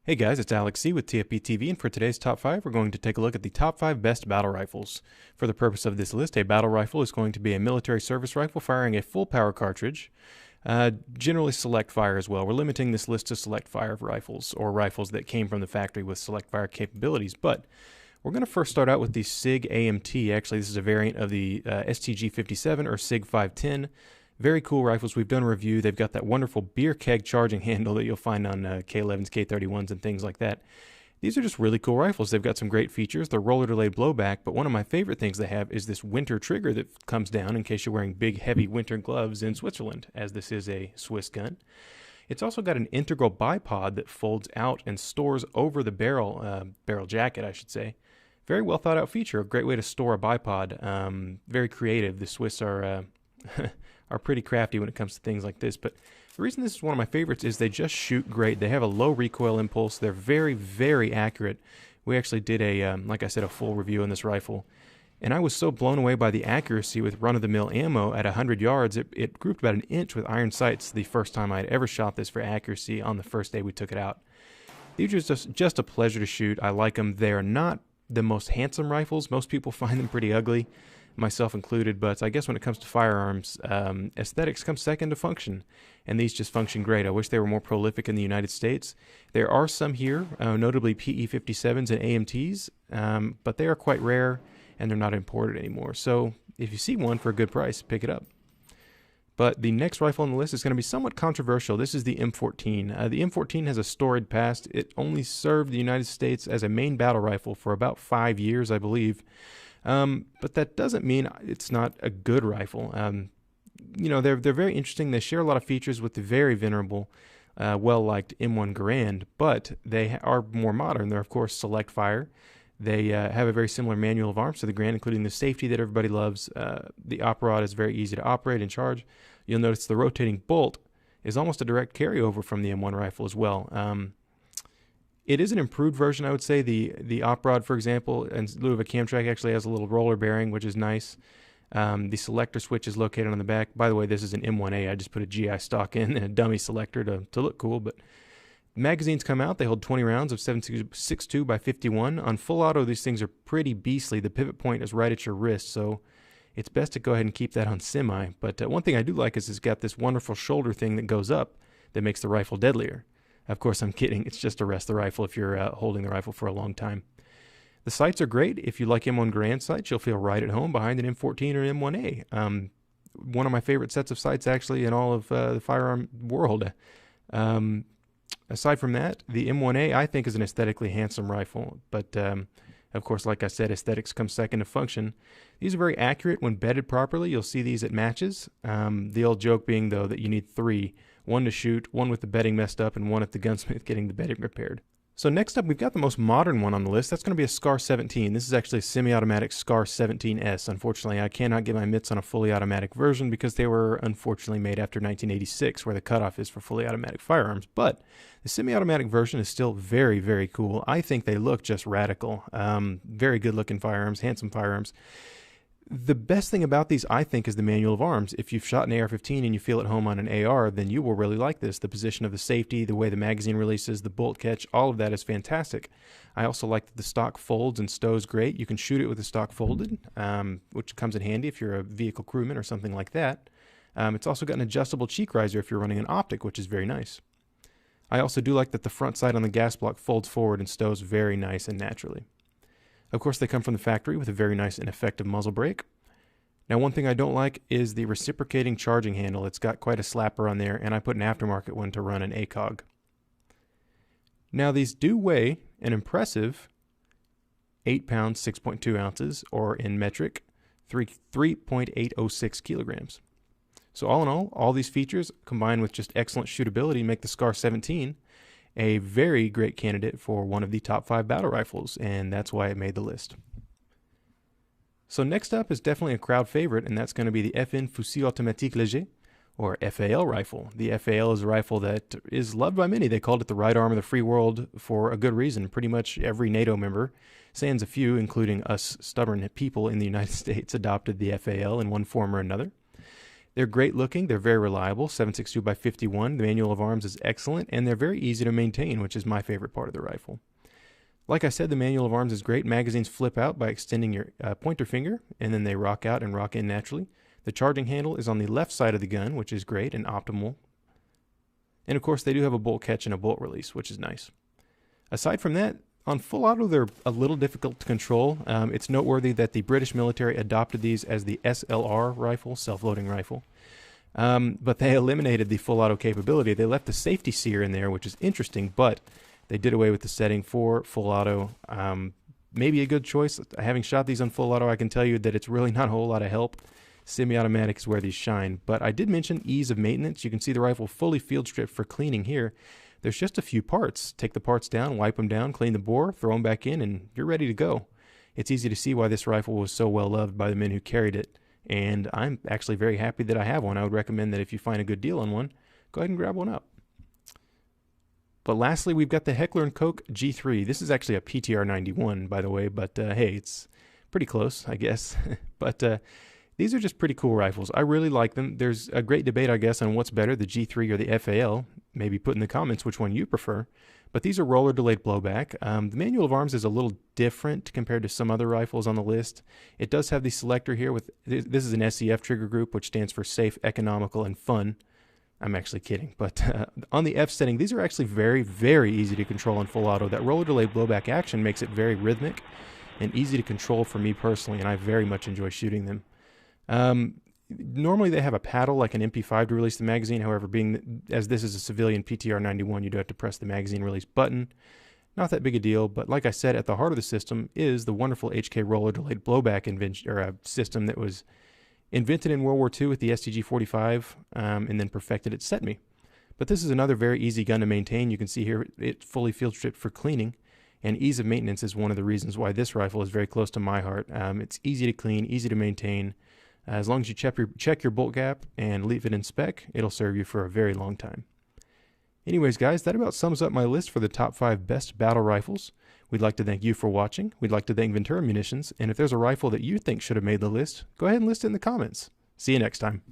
Hey guys, it's Alex C with TFP TV, and for today's top 5, we're going to take a look at the top 5 best battle rifles. For the purpose of this list, a battle rifle is going to be a military service rifle firing a full power cartridge. Generally select fire as well. We're limiting this list to select fire rifles, or rifles that came from the factory with select fire capabilities, but we're going to first start out with the SIG AMT. Actually, this is a variant of the STG 57 or SIG 510. Very cool rifles. We've done a review. They've got that wonderful beer keg charging handle that you'll find on K11s, K31s, and things like that. These are just really cool rifles. They've got some great features. They're roller delayed blowback, but one of my favorite things they have is this winter trigger that comes down in case you're wearing big, heavy winter gloves in Switzerland, as this is a Swiss gun. It's also got an integral bipod that folds out and stores over the barrel jacket, I should say. Very well thought out feature. A great way to store a bipod. Very creative. The Swiss are are pretty crafty when it comes to things like this. But the reason this is one of my favorites is they just shoot great. They have a low recoil impulse. They're very, very accurate. We actually did like I said, a full review on this rifle. And I was so blown away by the accuracy with run-of-the-mill ammo at 100 yards. It grouped about an inch with iron sights the first time I had ever shot this for accuracy on the first day we took it out. These are just a pleasure to shoot. I like them. They are not the most handsome rifles. Most people find them pretty ugly, myself included, but I guess when it comes to firearms, aesthetics come second to function, and these just function great. I wish they were more prolific in the United States. There are some here, notably PE57s and AMTs, but they are quite rare, and they're not imported anymore. So if you see one for a good price, pick it up. But the next rifle on the list is going to be somewhat controversial. This is the M14. The M14 has a storied past. It only served the United States as a main battle rifle for about 5 years, I believe. But that doesn't mean it's not a good rifle. They're very interesting. They share a lot of features with the very venerable, well-liked M1 Garand, but they are more modern. They're, of course, select fire. They have a very similar manual of arms to the Garand, including the safety that everybody loves. The op rod is very easy to operate and charge. You'll notice the rotating bolt is almost a direct carryover from the M1 rifle as well. It is an improved version, I would say. The op rod, for example, in lieu of a cam track, actually has a little roller bearing, which is nice. The selector switch is located on the back. By the way, this is an M1A. I just put a GI stock in and a dummy selector to look cool. But magazines come out. They hold 20 rounds of 7.62 by 51. On full auto, these things are pretty beastly. The pivot point is right at your wrist, so it's best to go ahead and keep that on semi. But one thing I do like is it's got this wonderful shoulder thing that goes up that makes the rifle deadlier. Of course, I'm kidding. It's just to rest the rifle if you're holding the rifle for a long time. The sights are great. If you like M1 Garand sights, you'll feel right at home behind an M14 or M1A. One of my favorite sets of sights, actually, in all of the firearm world. Aside from that, the M1A, I think, is an aesthetically handsome rifle. But, of course, like I said, aesthetics come second to function. These are very accurate when bedded properly. You'll see these at matches. The old joke being, though, that you need 3. One to shoot, one with the bedding messed up, and one at the gunsmith getting the bedding repaired. So next up, we've got the most modern one on the list. That's going to be a SCAR 17. This is actually a semi-automatic SCAR 17S. Unfortunately, I cannot get my mitts on a fully automatic version because they were unfortunately made after 1986, where the cutoff is for fully automatic firearms. But the semi-automatic version is still very, very cool. I think they look just radical. Very good-looking firearms, handsome firearms. The best thing about these, I think, is the manual of arms. If you've shot an AR-15 and you feel at home on an AR, then you will really like this. The position of the safety, the way the magazine releases, the bolt catch, all of that is fantastic. I also like that the stock folds and stows great. You can shoot it with the stock folded, which comes in handy if you're a vehicle crewman or something like that. It's also got an adjustable cheek riser if you're running an optic, which is very nice. I also do like that the front sight on the gas block folds forward and stows very nice and naturally. Of course, they come from the factory with a very nice and effective muzzle brake. Now, one thing I don't like is the reciprocating charging handle. It's got quite a slapper on there, and I put an aftermarket one to run an ACOG. Now, these do weigh an impressive 8 pounds, 6.2 ounces, or in metric, 3.806 kilograms. So all in all these features combined with just excellent shootability make the SCAR 17 a very great candidate for one of the top 5 battle rifles, and that's why it made the list. So next up is definitely a crowd favorite, and that's going to be the FN Fusil Automatique Léger, or FAL rifle. The FAL is a rifle that is loved by many. They called it the right arm of the free world for a good reason. Pretty much every NATO member, sans a few, including us stubborn people in the United States, adopted the FAL in one form or another. They're great looking, they're very reliable, 7.62 by 51. The manual of arms is excellent, and they're very easy to maintain, which is my favorite part of the rifle. Like I said, the manual of arms is great. Magazines flip out by extending your pointer finger, and then they rock out and rock in naturally. The charging handle is on the left side of the gun, which is great and optimal. And of course, they do have a bolt catch and a bolt release, which is nice. Aside from that, on full auto, they're a little difficult to control. It's noteworthy that the British military adopted these as the SLR rifle, self-loading rifle. But they eliminated the full auto capability. They left the safety sear in there, which is interesting, but they did away with the setting for full auto. Maybe a good choice. Having shot these on full auto, I can tell you that it's really not a whole lot of help. Semi-automatic is where these shine. But I did mention ease of maintenance. You can see the rifle fully field stripped for cleaning here. There's just a few parts. Take the parts down, wipe them down, clean the bore, throw them back in, and you're ready to go. It's easy to see why this rifle was so well loved by the men who carried it. And I'm actually very happy that I have one. I would recommend that if you find a good deal on one, go ahead and grab one up. But lastly, we've got the Heckler & Koch G3. This is actually a PTR 91, by the way, but hey, it's pretty close, I guess. But these are just pretty cool rifles. I really like them. There's a great debate, I guess, on what's better, the G3 or the FAL. Maybe put in the comments which one you prefer. But these are roller delayed blowback. The manual of arms is a little different compared to some other rifles on the list. It does have the selector here with, this is an SEF trigger group, which stands for safe, economical, and fun. I'm actually kidding, but on the F setting, these are actually very, very easy to control in full auto. That roller delayed blowback action makes it very rhythmic and easy to control for me personally, and I very much enjoy shooting them. Normally they have a paddle like an MP5 to release the magazine. However, as this is a civilian PTR 91, you do have to press the magazine release button. Not that big a deal, but like I said, at the heart of the system is the wonderful HK roller delayed blowback system that was invented in World War II with the STG-45 and then perfected at SETME. But this is another very easy gun to maintain. You can see here it's fully field stripped for cleaning, and ease of maintenance is one of the reasons why this rifle is very close to my heart. It's easy to clean, easy to maintain. As long as you check your bolt gap and leave it in spec, it'll serve you for a very long time. Anyways, guys, that about sums up my list for the top 5 best battle rifles. We'd like to thank you for watching. We'd like to thank Ventura Munitions. And if there's a rifle that you think should have made the list, go ahead and list it in the comments. See you next time.